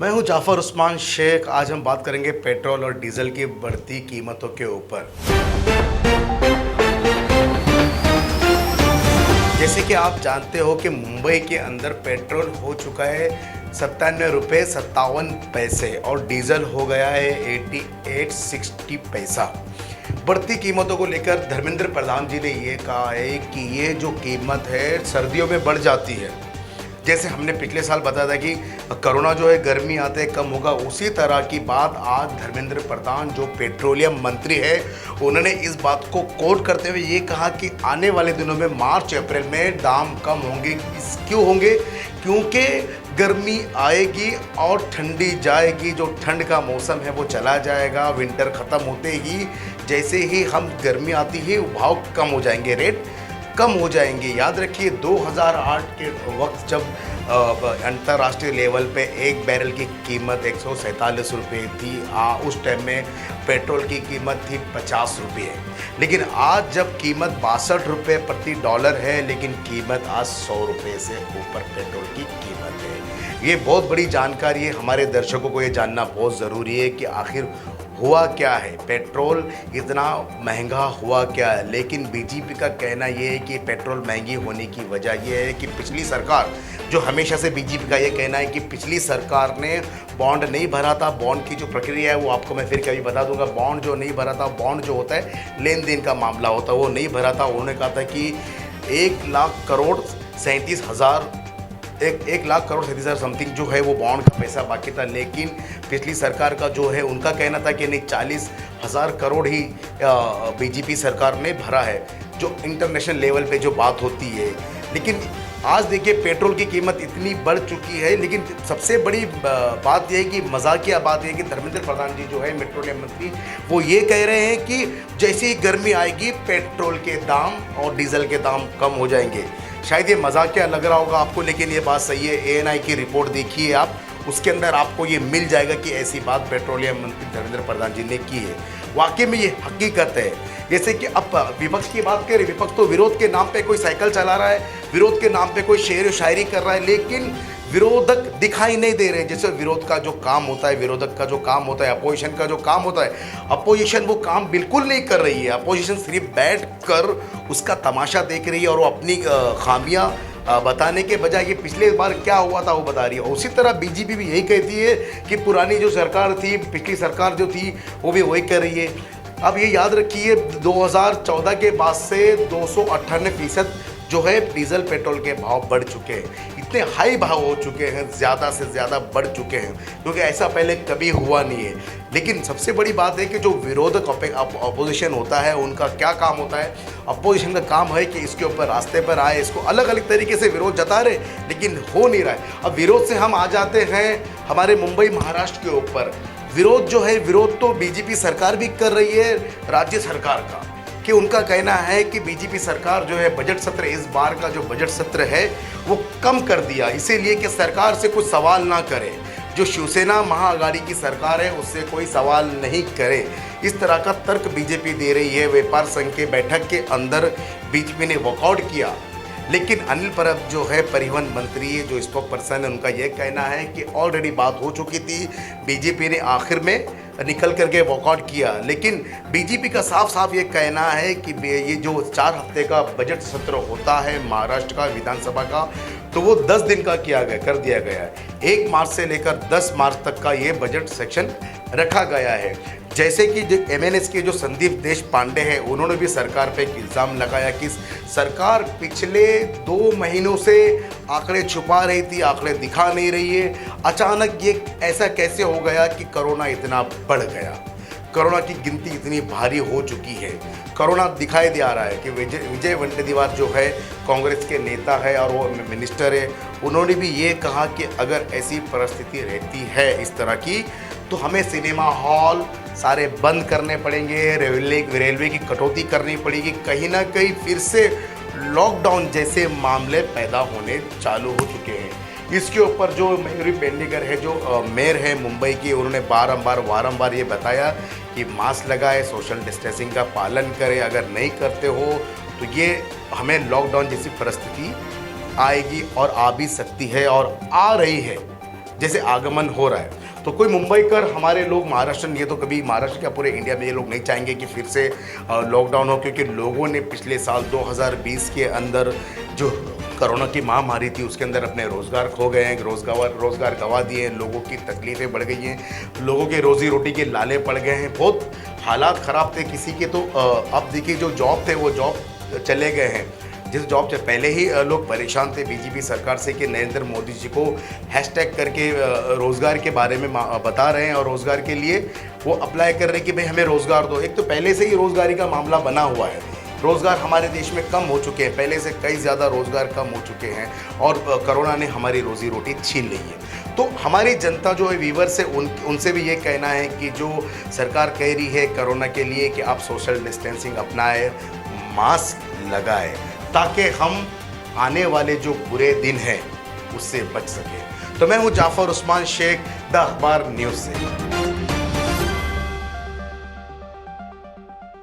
मैं हूं जाफ़र उस्मान शेख। आज हम बात करेंगे पेट्रोल और डीजल की बढ़ती कीमतों के ऊपर। जैसे कि आप जानते हो कि मुंबई के अंदर पेट्रोल हो चुका है 97 रुपये 57 पैसे और डीजल हो गया है 88 पैसा। बढ़ती कीमतों को लेकर धर्मेंद्र प्रधान जी ने ये कहा है कि ये जो कीमत है सर्दियों में बढ़ जाती है। जैसे हमने पिछले साल बताया था कि कोरोना जो है गर्मी आते कम होगा, उसी तरह की बात आज धर्मेंद्र प्रधान जो पेट्रोलियम मंत्री है उन्होंने इस बात को कोट करते हुए ये कहा कि आने वाले दिनों में मार्च अप्रैल में दाम कम होंगे। क्यों होंगे? क्योंकि गर्मी आएगी और ठंडी जाएगी। जो ठंड का मौसम है वो चला जाएगा। विंटर ख़त्म होते ही जैसे ही हम गर्मी आती है भाव कम हो जाएंगे, रेट कम हो जाएंगे। याद रखिए 2008 के वक्त जब अंतर्राष्ट्रीय लेवल पे एक बैरल की कीमत 147 रुपये थी, उस टाइम में पेट्रोल की कीमत थी 50 रुपये। लेकिन आज जब कीमत 62 रुपये प्रति डॉलर है, लेकिन कीमत आज 100 रुपये से ऊपर पेट्रोल की कीमत है। ये बहुत बड़ी जानकारी है। हमारे दर्शकों को ये जानना बहुत ज़रूरी है कि आखिर हुआ क्या है, पेट्रोल इतना महंगा हुआ क्या है। लेकिन बीजेपी का कहना यह है कि पेट्रोल महंगी होने की वजह यह है कि पिछली सरकार, जो हमेशा से बीजेपी का ये कहना है कि पिछली सरकार ने बॉन्ड नहीं भरा था। बॉन्ड की जो प्रक्रिया है वो आपको मैं फिर कभी बता दूंगा। बॉन्ड जो नहीं भरा था, बॉन्ड जो होता है लेन देन का मामला होता है, वो नहीं भरा था। उन्होंने कहा था कि 1,37,000 समथिंग जो है वो बॉन्ड का पैसा बाकी था। लेकिन पिछली सरकार का जो है उनका कहना था कि नहीं 40,000 करोड़ ही बीजेपी सरकार ने भरा है, जो इंटरनेशनल लेवल पे जो बात होती है। लेकिन आज देखिए पेट्रोल की कीमत इतनी बढ़ चुकी है। लेकिन सबसे बड़ी बात यह है कि मजाकिया बात यह है कि धर्मेंद्र प्रधान जी जो है पेट्रोलियम मंत्री, वो ये कह रहे हैं कि जैसे ही गर्मी आएगी पेट्रोल के दाम और डीजल के दाम कम हो जाएंगे। शायद ये मजाकिया लग रहा होगा आपको, लेकिन ये बात सही है। एएनआई की रिपोर्ट देखिए आप, उसके अंदर आपको ये मिल जाएगा कि ऐसी बात पेट्रोलियम मंत्री धर्मेंद्र प्रधान जी ने की है। वाकई में ये हकीकत है। जैसे कि अब विपक्ष की बात करें, विपक्ष तो विरोध के नाम पे कोई साइकिल चला रहा है, विरोध के नाम पे कोई शेर व शायरी कर रहा है, लेकिन विरोधक दिखाई नहीं दे रहे। जैसे विरोध का जो काम होता है, विरोधक का जो काम होता है, अपोजिशन का जो काम होता है, अपोजिशन वो काम बिल्कुल नहीं कर रही है। अपोजिशन सिर्फ बैठ कर उसका तमाशा देख रही है और वो अपनी खामियां बताने के बजाय ये पिछले बार क्या हुआ था वो बता रही है। उसी तरह बीजेपी भी यही कहती है कि पुरानी जो सरकार थी, पिछली सरकार जो थी वो भी वही कर रही है। अब ये याद रखिए 2014 के बाद से 298% जो है डीजल पेट्रोल के भाव बढ़ चुके हैं। इतने हाई भाव हो चुके हैं, ज़्यादा से ज़्यादा बढ़ चुके हैं, क्योंकि ऐसा पहले कभी हुआ नहीं है। लेकिन सबसे बड़ी बात है कि जो विरोधक अपोजिशन होता है उनका क्या काम होता है? अपोजिशन का काम है कि इसके ऊपर रास्ते पर आए, इसको अलग अलग तरीके से विरोध जता रहे, लेकिन हो नहीं रहा है। अब विरोध से हम आ जाते हैं हमारे मुंबई महाराष्ट्र के ऊपर। विरोध जो है, विरोध तो बीजेपी सरकार भी कर रही है राज्य सरकार का, कि उनका कहना है कि बीजेपी सरकार जो है बजट सत्र, इस बार का जो बजट सत्र है वो कम कर दिया, इसीलिए कि सरकार से कुछ सवाल ना करे। जो शिवसेना महाअघाड़ी की सरकार है उससे कोई सवाल नहीं करे, इस तरह का तर्क बीजेपी दे रही है। व्यापार संघ के बैठक के अंदर बीजेपी ने वॉकआउट किया, लेकिन अनिल परब जो है परिवहन मंत्री, जो स्पोक पर्सन है, उनका यह कहना है कि ऑलरेडी बात हो चुकी थी। बीजेपी ने आखिर में निकल करके वॉकआउट किया। लेकिन बीजेपी का साफ साफ ये कहना है कि ये जो 4 हफ्ते का बजट सत्र होता है महाराष्ट्र का विधानसभा का, तो वो 10 दिन का कर दिया गया है। 1 मार्च से लेकर 10 मार्च तक का ये बजट सेक्शन रखा गया है। जैसे कि जो एमएनएस के जो संदीप देश पांडे हैं, उन्होंने भी सरकार पे एक इल्ज़ाम लगाया कि सरकार पिछले 2 महीनों से आंकड़े छुपा रही थी, आंकड़े दिखा नहीं रही है। अचानक ये ऐसा कैसे हो गया कि कोरोना इतना बढ़ गया, कोरोना की गिनती इतनी भारी हो चुकी है। कोरोना दिखाई दे आ रहा है कि विजय वडेट्टीवार जो है कांग्रेस के नेता है और वो मिनिस्टर है, उन्होंने भी ये कहा कि अगर ऐसी परिस्थिति रहती है इस तरह की, तो हमें सिनेमा हॉल सारे बंद करने पड़ेंगे, रेलवे की कटौती करनी पड़ेगी। कहीं ना कहीं फिर से लॉकडाउन जैसे मामले पैदा होने चालू हो चुके हैं। इसके ऊपर जो मयूरी पेडनेकर है, जो मेयर है मुंबई की, उन्होंने वारंबार ये बताया कि मास्क लगाए, सोशल डिस्टेंसिंग का पालन करें। अगर नहीं करते हो तो ये हमें लॉकडाउन जैसी परिस्थिति आएगी और आ भी सकती है और आ रही है। जैसे आगमन हो रहा है। तो कोई मुंबई कर हमारे लोग महाराष्ट्र, ये तो कभी महाराष्ट्र क्या पूरे इंडिया में ये लोग नहीं चाहेंगे कि फिर से लॉकडाउन हो, क्योंकि लोगों ने पिछले साल 2020 के अंदर जो कोरोना की महामारी थी उसके अंदर अपने रोज़गार खो गए हैं, रोज़गार गंवा दिए हैं, लोगों की तकलीफ़ें बढ़ गई हैं, लोगों के रोज़ी रोटी के लाले पड़ गए हैं, बहुत हालात ख़राब थे किसी के। तो अब देखिए जो जॉब थे वो जॉब चले गए हैं, जिस जॉब से पहले ही लोग परेशान थे बीजेपी सरकार से कि नरेंद्र मोदी जी को हैशटैग करके रोज़गार के बारे में बता रहे हैं और रोज़गार के लिए वो अप्लाई कर रहे हैं कि भाई हमें रोज़गार दो। एक तो पहले से ही रोज़गारी का मामला बना हुआ है, रोज़गार हमारे देश में कम हो चुके हैं, पहले से कई ज़्यादा रोज़गार कम हो चुके हैं और कोरोना ने हमारी रोज़ी रोटी छीन ली है। तो हमारी जनता जो है व्यूवर्स है उनसे भी ये कहना है कि जो सरकार कह रही है कोरोना के लिए कि आप सोशल डिस्टेंसिंग अपनाएं, मास्क लगाएं, ताकि हम आने वाले जो बुरे दिन हैं उससे बच सकें। तो मैं हूँ जाफ़र उस्मान शेख, द अखबार न्यूज़ से।